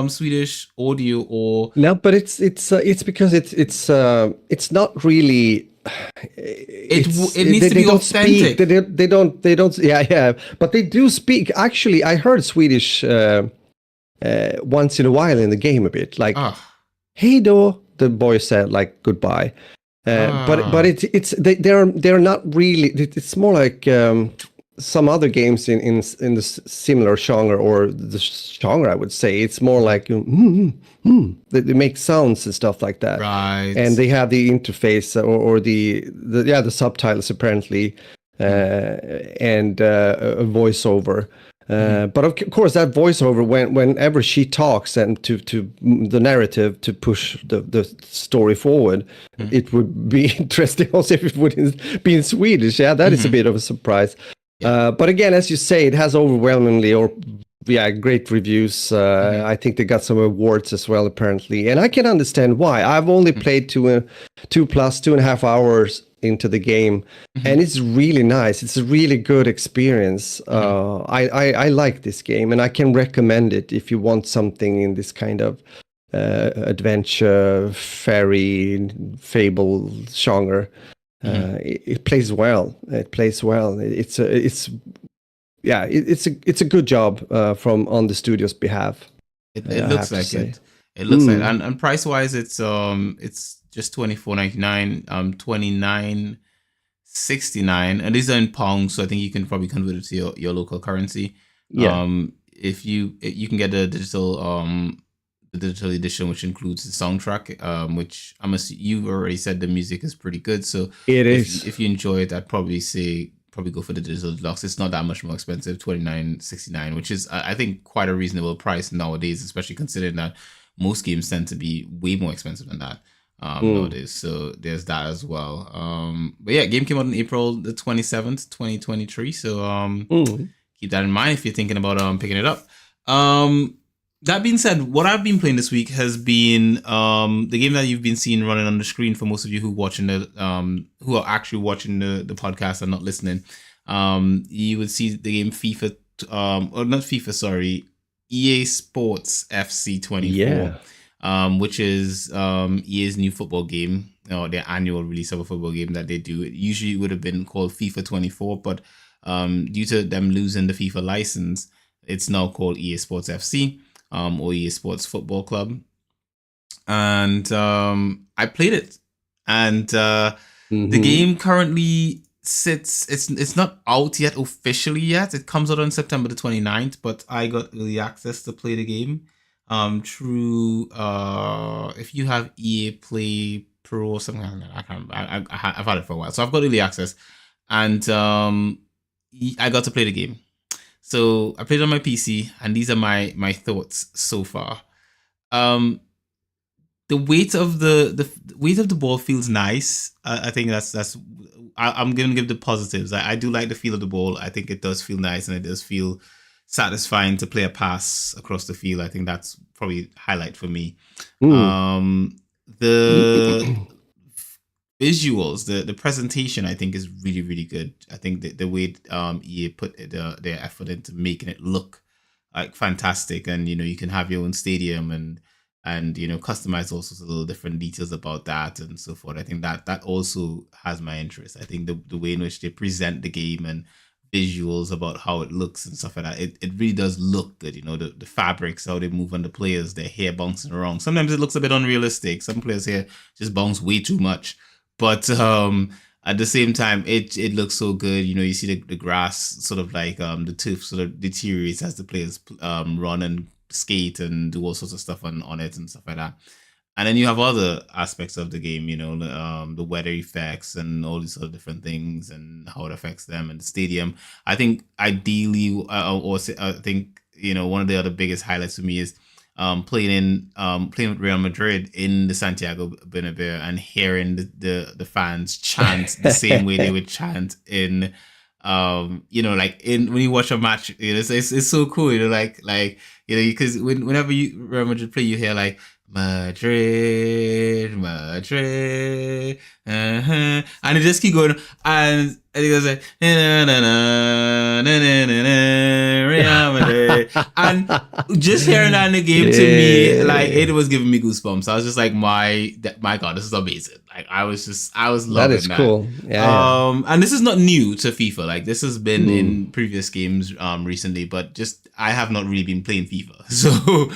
Swedish audio or no, but it's because it's not really. It needs to be authentic. They don't. But they do speak. Actually, I heard Swedish once in a while in the game a bit, like "Hey do," the boy said, like goodbye. But they're not really. It's more like some other games in the similar genre or the genre. I would say it's more like they make sounds and stuff like that. Right. And they have the interface or the subtitles apparently, and a voiceover. But of course, that voiceover, whenever she talks and to the narrative to push the story forward, it would be interesting also if it would be in Swedish. Yeah, that is a bit of a surprise. Yeah. But again, as you say, it has overwhelmingly great reviews. I think they got some awards as well, apparently, and I can understand why. I've only played 2.5 hours into the game, and it's really nice. It's a really good experience. I like this game, and I can recommend it if you want something in this kind of adventure, fairy, fable genre. It plays well. It's a good job on the studio's behalf. It looks like it. It looks like, and price wise, it's just $24.99, $29.69, and these are in pounds, so I think you can probably convert it to your local currency. Yeah. If you can get the digital edition, which includes the soundtrack, which you've already said the music is pretty good. So if you enjoy it, I'd probably say go for the digital deluxe. It's not that much more expensive, $29.69, which is I think quite a reasonable price nowadays, especially considering that most games tend to be way more expensive than that nowadays. So there's that as well. But yeah, game came out on April the 27th, 2023. So keep that in mind if you're thinking about picking it up. That being said, what I've been playing this week has been the game that you've been seeing running on the screen for most of you who are actually watching the podcast and not listening. You would see the game FIFA, or not FIFA, sorry, EA Sports FC 24, which is EA's new football game, or their annual release of a football game that they do. It usually would have been called FIFA 24, but due to them losing the FIFA license, it's now called EA Sports FC. Or EA Sports Football Club, and I played it, and the game currently sits. It's not out yet officially yet. It comes out on September the 29th, but I got early access to play the game through if you have EA Play Pro or something like that. I've had it for a while, so I've got early access, and I got to play the game. So I played on my PC, and these are my thoughts so far. The weight of the weight of the ball feels nice. I think I'm gonna give the positives. I do like the feel of the ball. I think it does feel nice, and it does feel satisfying to play a pass across the field. I think that's probably a highlight for me. The visuals, the presentation, I think is really, really good. I think the way EA put their effort into making it look like fantastic, and you can have your own stadium and customize all sorts of little different details about that and so forth. I think that also has my interest. I think the way in which they present the game and visuals about how it looks and stuff like that, it really does look good. The fabrics, how they move on the players, their hair bouncing around. Sometimes it looks a bit unrealistic. Some players' hair just bounce way too much. But at the same time, it looks so good. You see the grass sort of like the turf sort of deteriorates as the players run and skate and do all sorts of stuff on it and stuff like that. And then you have other aspects of the game, the weather effects and all these other different things and how it affects them and the stadium. I think ideally, I think one of the other biggest highlights for me is playing with Real Madrid in the Santiago Bernabeu and hearing the fans chant the same way they would chant in when you watch a match. It's so cool, because whenever Real Madrid play, you hear like Madrid, and it just keep going, and it goes like Real Madrid, and just hearing that in the game to me, like it was giving me goosebumps. I was just like, my God, this is amazing. Like I was loving that. Is cool. Yeah. And this is not new to FIFA. Like this has been in previous games recently, but just I have not really been playing FIFA. So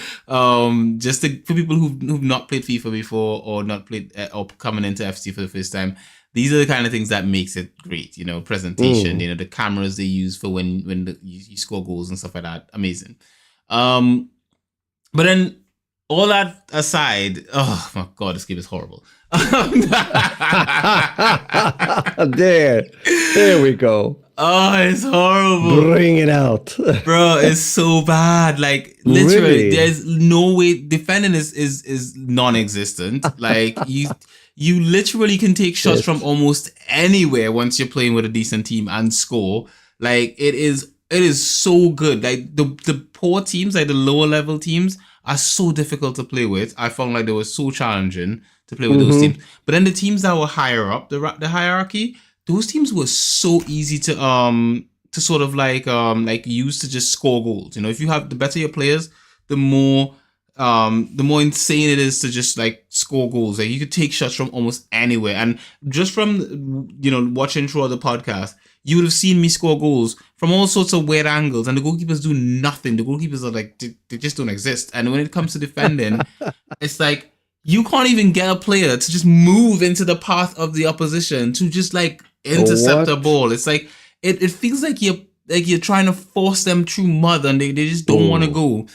just for people who've not played FIFA before or not played or coming into FC for the first time, these are the kind of things that makes it great. Presentation, the cameras they use for when you score goals and stuff like that. Amazing. But then all that aside, oh my God, this game is horrible. There we go. Oh, it's horrible. Bring it out. Bro, it's so bad. Like literally, Really? there's no way defending is non-existent. Like you literally can take shots from Yes. almost anywhere once you're playing with a decent team and score. Like it is so good. Like the poor teams, like the lower level teams, are so difficult to play with. I found like they were so challenging to play with those teams. But then the teams that were higher up the hierarchy, those teams were so easy to sort of like use to just score goals. You know, if you have the better your players, the more insane it is to just like score goals. Like you could take shots from almost anywhere. And just from watching throughout the podcast, you would have seen me score goals from all sorts of weird angles, and the goalkeepers do nothing. The goalkeepers are like they just don't exist. And when it comes to defending, it's like you can't even get a player to just move into the path of the opposition to just like intercept a ball. It's like it feels like you're trying to force them through mud and they just don't want to go.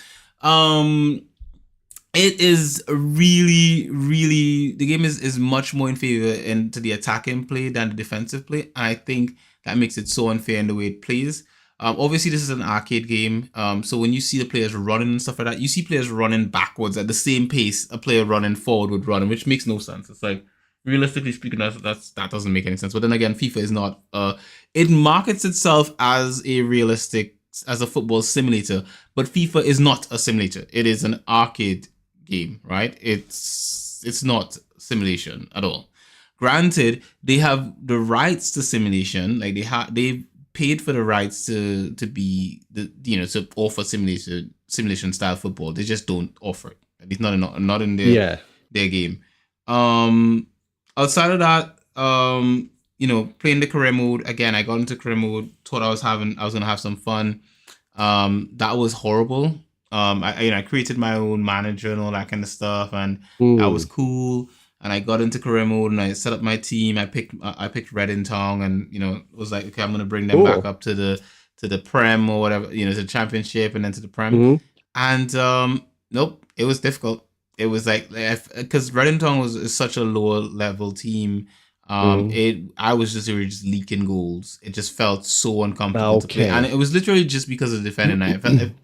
It is really, really, the game is much more in favor into the attacking play than the defensive play. And I think that makes it so unfair in the way it plays. Obviously, this is an arcade game. So when you see the players running and stuff like that, you see players running backwards at the same pace a player running forward would run, which makes no sense. It's like, realistically speaking, that doesn't make any sense. But then again, FIFA is not. It markets itself as a football simulator, but FIFA is not a simulator. It is an arcade game, right? It's not simulation at all. Granted, they have the rights to simulation. Like they've paid for the rights to be to offer simulation style football. They just don't offer it. It's not in their game. Outside of that, playing the career mode again. I got into career mode. Thought I was gonna have some fun. That was horrible. I created my own manager and all that kind of stuff, and that was cool. And I got into career mode and I set up my team. I picked Red and Tong, and was like, okay, I'm gonna bring them back up to the Prem or whatever, to the championship and then to the Prem. And nope, it was difficult. It was like because Red and Tong is such a lower level team. I was just leaking goals. It just felt so uncomfortable to play, and it was literally just because of the defending.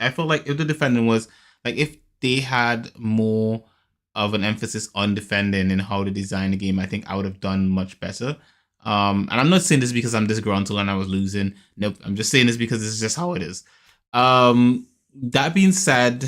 I felt like if the defending was like if they had more of an emphasis on defending and how to design the game, I think I would have done much better. And I'm not saying this because I'm disgruntled and I was losing. Nope, I'm just saying this because it's just how it is. That being said,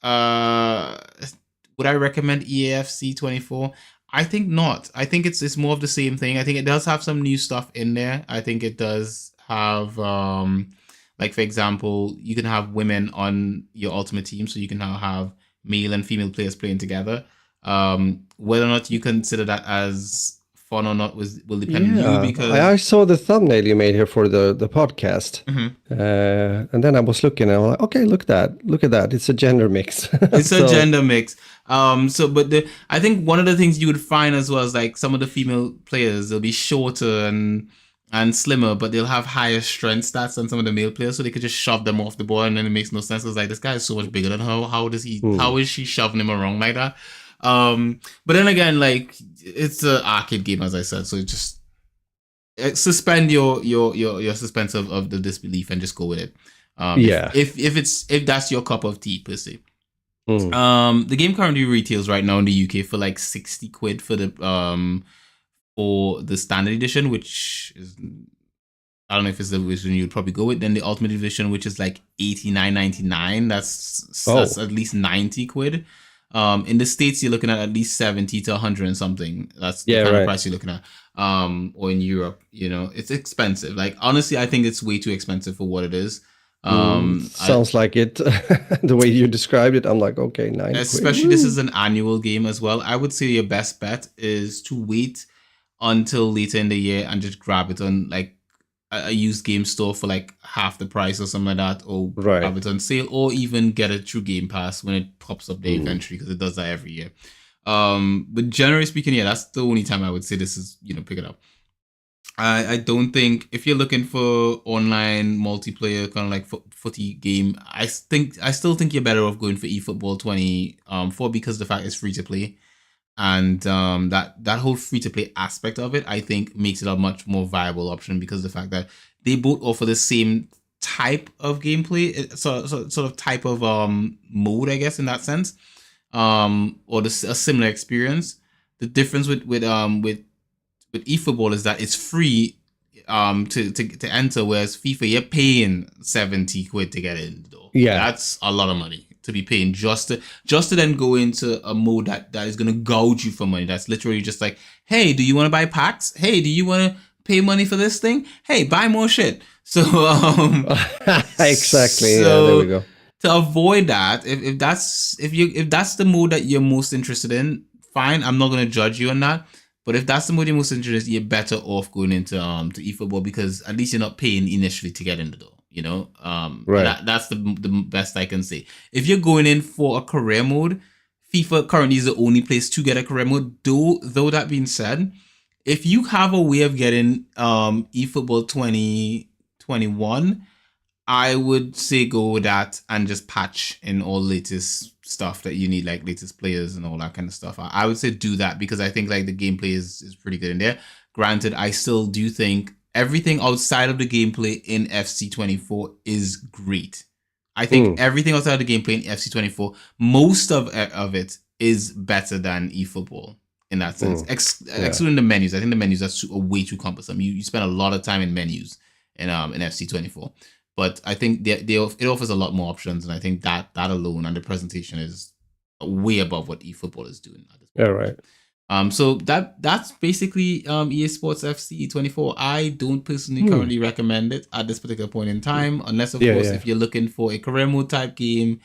would I recommend EAFC 24? I think not. I think it's more of the same thing. I think it does have some new stuff in there. I think it does have like, for example, you can have women on your ultimate team, so you can now have male and female players playing together. Whether or not you consider that as fun or not will depend on you, because I saw the thumbnail you made here for the podcast, and then I was looking and I'm like, okay, look at that, it's a gender mix. It's a gender mix. I think one of the things you would find as well is like some of the female players, they'll be shorter and slimmer, but they'll have higher strength stats than some of the male players, so they could just shove them off the ball, and then it makes no sense. It's like, this guy is so much bigger than her. How is she shoving him around like that? But then again, like, it's an arcade game, as I said, so just suspend your suspense of the disbelief and just go with it. If that's your cup of tea per se. The game currently retails right now in the UK for like 60 quid for the standard edition, which is, I don't know if it's the version you'd probably go with. Then the ultimate edition, which is like $89.99. That's at least 90 quid. In the States, you're looking at least 70 to 100 and something. That's the kind of price you're looking at. Or in Europe, it's expensive. Like, honestly, I think it's way too expensive for what it is. Sounds like it. The way you described it, I'm like, okay, 9 quid. Especially this is an annual game as well. I would say your best bet is to wait until later in the year and just grab it on like a used game store for like half the price or something like that, or grab it on sale, or even get it through Game Pass when it pops up there eventually, because it does that every year. But generally speaking, that's the only time I would say this is, pick it up. I don't think, if you're looking for online multiplayer kind of like footy game, I still think you're better off going for eFootball 24 because the fact it's free to play. And that whole free to play aspect of it, I think, makes it a much more viable option because of the fact that they both offer the same type of gameplay, sort of type of mode, I guess, in that sense, or a similar experience. The difference with eFootball is that it's free to enter, whereas FIFA you're paying 70 quid to get in the door. Yeah, that's a lot of money to be paying just to then go into a mode that is gonna gouge you for money. That's literally just like, hey, do you want to buy packs? Hey, do you want to pay money for this thing? Hey, buy more shit. So exactly. So, yeah, there we go. To avoid that, if that's the mode that you're most interested in, fine. I'm not gonna judge you on that. But if that's the mode you're most interested in, you're better off going into to eFootball because at least you're not paying initially to get in the door. You know, right. That's the best I can say. If you're going in for a career mode, FIFA currently is the only place to get a career mode. Though that being said, if you have a way of getting eFootball 2021, I would say go with that and just patch in all latest stuff that you need, like latest players and all that kind of stuff. I would say do that because I think like the gameplay is pretty good in there. Granted, I still do think everything outside of the gameplay in FC24 is great. I think everything outside of the gameplay in FC24, most of it is better than eFootball in that sense. Excluding the menus. I think the menus are way too cumbersome. You spend a lot of time in menus in FC24. But I think it offers a lot more options, and I think that alone and the presentation is way above what eFootball is doing at this point. Yeah, right. So that's basically EA Sports FC 24. I don't personally currently recommend it at this particular point in time, unless of course if you're looking for a career mode type game,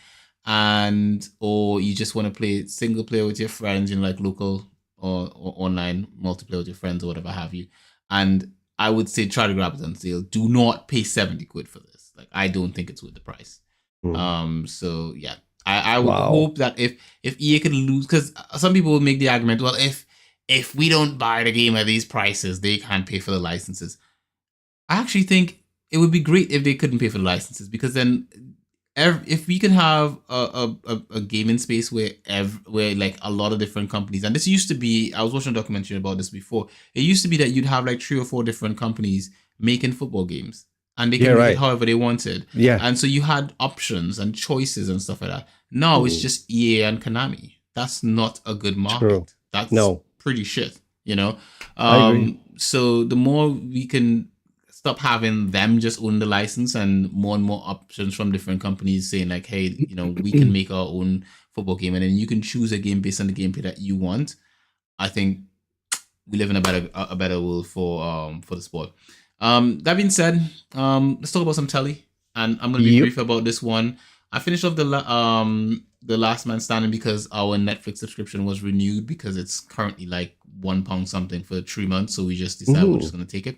or you just want to play single player with your friends, like local or online multiplayer with your friends or whatever have you. And I would say try to grab it on sale. Do not pay 70 quid for this. Like I don't think it's worth the price. So yeah. I would hope that if EA could lose, because some people will make the argument, well, if we don't buy the game at these prices, they can't pay for the licenses. I actually think it would be great if they couldn't pay for the licenses, because then if we can have a gaming space where like a lot of different companies, and this used to be, I was watching a documentary about this before, it used to be that you'd have like 3 or 4 different companies making football games. And they can make it however they wanted. Yeah. And so you had options and choices and stuff like that. Now it's just EA and Konami. That's not a good market. True. That's pretty shit, I agree. So the more we can stop having them just own the license and more options from different companies saying like, hey, we can make our own football game and then you can choose a game based on the gameplay that you want. I think we live in a better world for the sport. That being said, let's talk about some Tele, and I'm gonna be brief about this one. I finished off the Last Man Standing because our Netflix subscription was renewed because it's currently like £1 something for 3 months, so we just decided we're just gonna take it.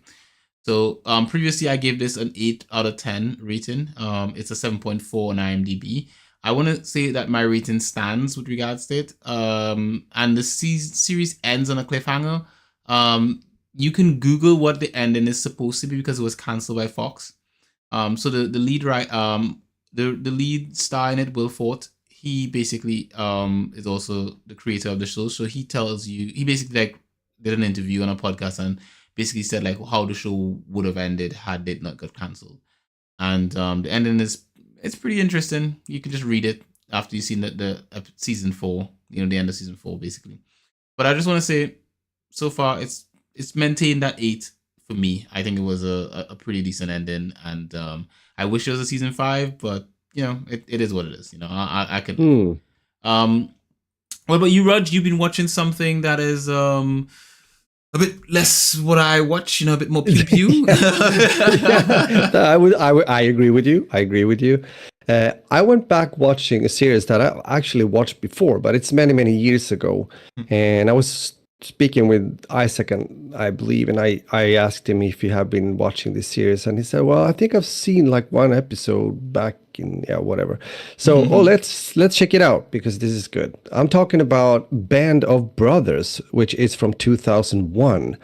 So previously I gave this an 8 out of 10 rating. It's a 7.4 on IMDb. I want to say that my rating stands with regards to it. And the series ends on a cliffhanger. You can Google what the ending is supposed to be because it was cancelled by Fox. So the lead star in it, Will Forte, he basically is also the creator of the show. So he basically like did an interview on a podcast and basically said like how the show would have ended had it not got cancelled. And the ending it's pretty interesting. You can just read it after you've seen the season 4, the end of season 4 basically. But I just want to say, so far it's maintained that 8 for me. I think it was a pretty decent ending, and I wish it was a season 5, but it is what it is. I could. What about you, Raj? You've been watching something that is a bit less what I watch, a bit more pew pew. I agree with you. I went back watching a series that I actually watched before, but it's many years ago, and I was speaking with Isaac, and I believe, and I asked him if he had been watching this series, and he said, well, I think I've seen like one episode back in whatever. So let's check it out because this is good. I'm talking about Band of Brothers, which is from 2001.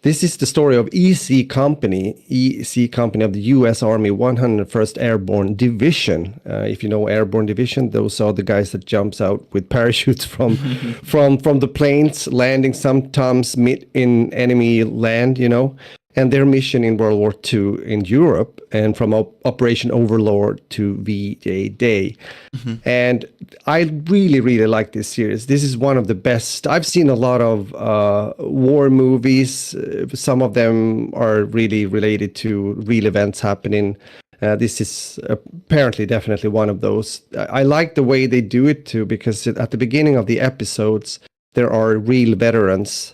This is the story of EC Company of the U.S. Army 101st Airborne Division. If you know Airborne Division, those are the guys that jumps out with parachutes from from the planes, landing sometimes mid in enemy land, you know. And their mission in World War II in Europe, and from Operation Overlord to VJ Day. And I really, really like this series. This is one of the best. I've seen a lot of war movies. Some of them are really related to real events happening. This is apparently definitely one of those. I like the way they do it too, because at the beginning of the episodes, there are real veterans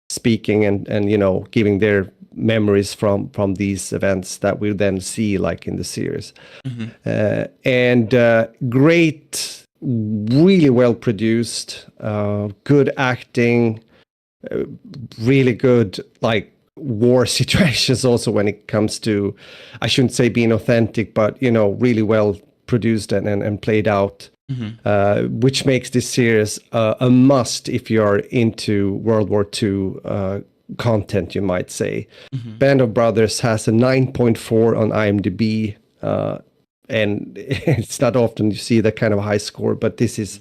speaking and you know, giving their memories from these events that we then see like in the series. And great, really well produced, good acting, really good like war situations also when it comes to, I shouldn't say being authentic, but you know, really well produced and played out. Which makes this series a must if you are into World War II content, you might say. Band of Brothers has a 9.4 on IMDb, and it's not often you see that kind of high score, but this is,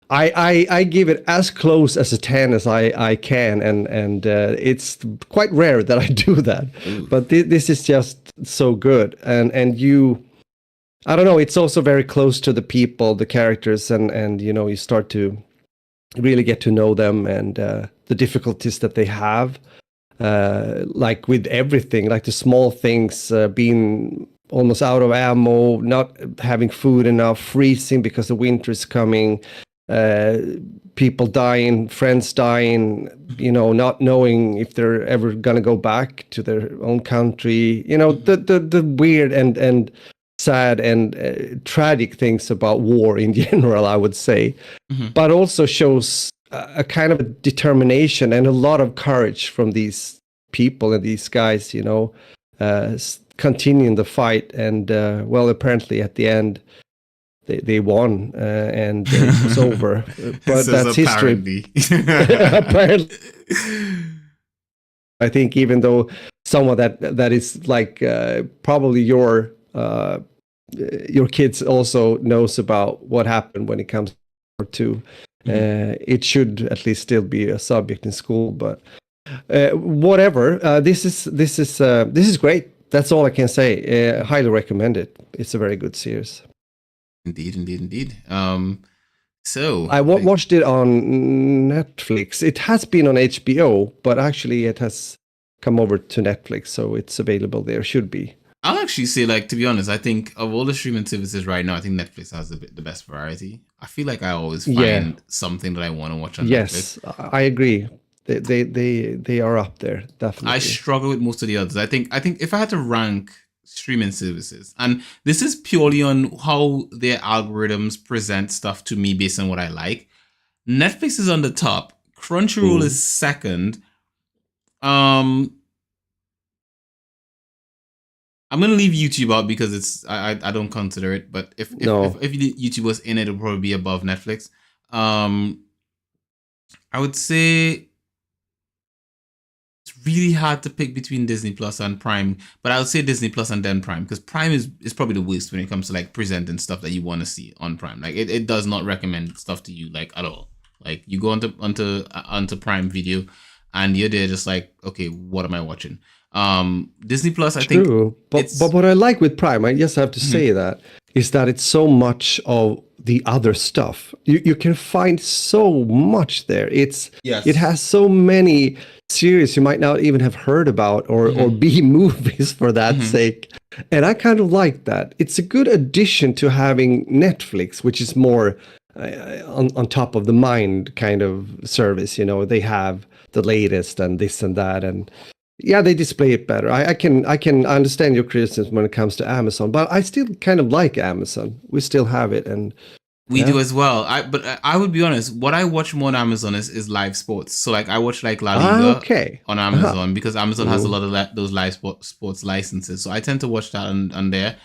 I give it as close as a 10 as I can, and it's quite rare that I do that. But this is just so good, and you, I don't know, it's also very close to the people, the characters, and you know, you start to really get to know them and the difficulties that they have, like with everything, like the small things, being almost out of ammo, not having food enough, freezing because the winter is coming, people dying, friends dying, you know, not knowing if they're ever gonna go back to their own country, you know, the weird and sad and tragic things about war in general, I would say, but also shows a kind of determination and a lot of courage from these people and these guys, you know, continuing the fight. And well, apparently at the end they won, and it was over. But that's history. Apparently. I think even though someone that is like probably your kids also knows about what happened when it comes to it should at least still be a subject in school, but whatever. This is great. That's all I can say. Highly recommend it. It's a very good series. Indeed. So I watched it on Netflix. It has been on HBO, but actually it has come over to Netflix, so it's available there. Should be. I'll actually say, like, to be honest, I think of all the streaming services right now, I think Netflix has the best variety. I feel like I always find something that I want to watch on Netflix. Yes, I agree. They are up there, definitely. I struggle with most of the others. I think if I had to rank streaming services, and this is purely on how their algorithms present stuff to me based on what I like, Netflix is on the top. Crunchyroll is second. I'm gonna leave YouTube out because it's I don't consider it. But if YouTube was in it, it'll probably be above Netflix. I would say it's really hard to pick between Disney Plus and Prime, but I would say Disney Plus and then Prime, because Prime is probably the worst when it comes to like presenting stuff that you want to see on Prime. Like it does not recommend stuff to you like at all. Like you go onto Prime Video, and you're there just like, okay, what am I watching? Disney Plus, I think. But what I like with Prime, I just have to say that, is that it's so much of the other stuff. You can find so much there. It has so many series you might not even have heard about, or B movies for that sake. And I kind of like that. It's a good addition to having Netflix, which is more on top of the mind kind of service. You know, they have the latest and this and that, and yeah, they display it better. I can understand your criticism when it comes to Amazon, but I still kind of like Amazon. We still have it, and we do as well. But I would be honest, what I watch more on Amazon is live sports. So like I watch like La Liga on Amazon because Amazon has a lot of those live sports licenses. So I tend to watch that on there.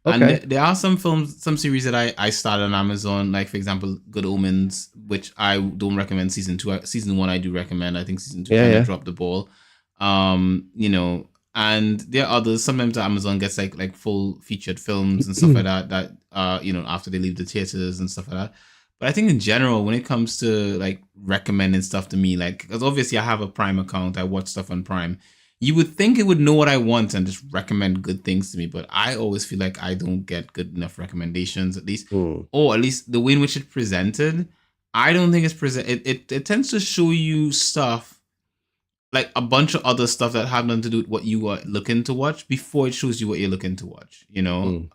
Okay. And there are some films, some series that I started on Amazon, like for example, Good Omens, which I don't recommend season 2. Season 1 I do recommend. I think season 2 kind of dropped the ball. You know, and there are others. Sometimes Amazon gets like full featured films and stuff like that you know, after they leave the theaters and stuff like that. But I think in general, when it comes to like recommending stuff to me, like, because obviously I have a Prime account, I watch stuff on Prime. You would think it would know what I want and just recommend good things to me, but I always feel like I don't get good enough recommendations, at least, or at least the way in which it's presented. I don't think it's present. It tends to show you stuff like a bunch of other stuff that have nothing to do with what you are looking to watch before it shows you what you're looking to watch. You know,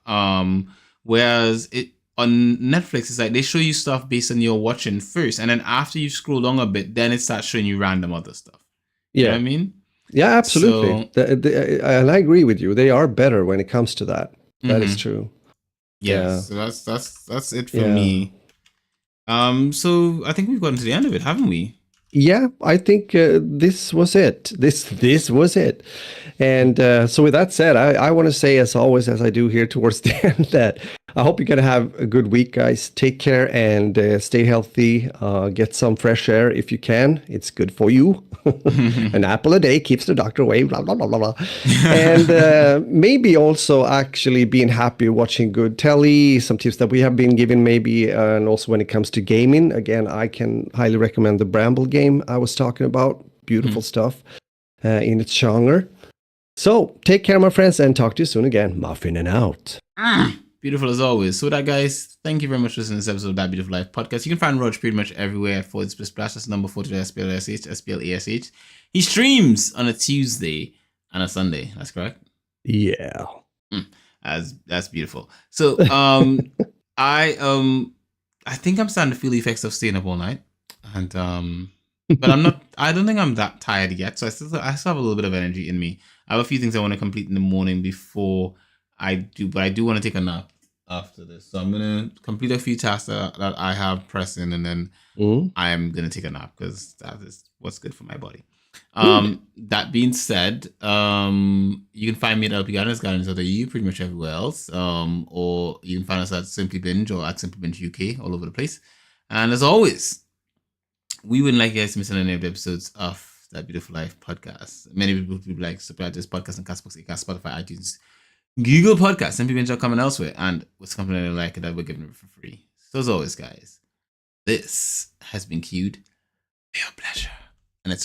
whereas it on Netflix, it's like they show you stuff based on your watching first, and then after you scroll down a bit, then it starts showing you random other stuff. You know what I mean? Yeah, absolutely. So, And I agree with you. They are better when it comes to that. That is true. Yeah. So that's it for me. So I think we've gotten to the end of it, haven't we? Yeah, I think this was it. This was it. And so with that said, I want to say, as always, as I do here towards the end, that I hope you're going to have a good week, guys. Take care and stay healthy. Get some fresh air if you can. It's good for you. An apple a day keeps the doctor away, blah, blah, blah, blah, blah. And maybe also actually being happy watching good Tele, some tips that we have been given maybe. And also when it comes to gaming, again, I can highly recommend the Bramble game I was talking about. Beautiful stuff in its genre. So take care, my friends, and talk to you soon again. Muffin and out. Beautiful as always. So that, guys, thank you very much for listening to this episode of That Beautiful Life podcast. You can find Roach pretty much everywhere at /splash. That's the number 4 to the SPLASH. He streams on a Tuesday and a Sunday. That's correct? Yeah. That's beautiful. So I think I'm starting to feel the effects of staying up all night. And but I don't think I'm that tired yet. So I still have a little bit of energy in me. I have a few things I want to complete in the morning before I do, but I do want to take a nap after this. So I'm going to complete a few tasks that I have pressing, and then I'm going to take a nap because that is what's good for my body. That being said, you can find me at LP Gardens, pretty much everywhere else. Or you can find us at Simply Binge or at Simply Binge UK, all over the place. And as always, we wouldn't like you guys to miss any of the episodes of That Beautiful Life podcast. Many people would like to subscribe to this podcast on Castbox, Acast, Spotify, iTunes, Google Podcasts, Simply Binge coming elsewhere, and what's something I like that we're giving it for free. So as always, guys, this has been queued for your pleasure.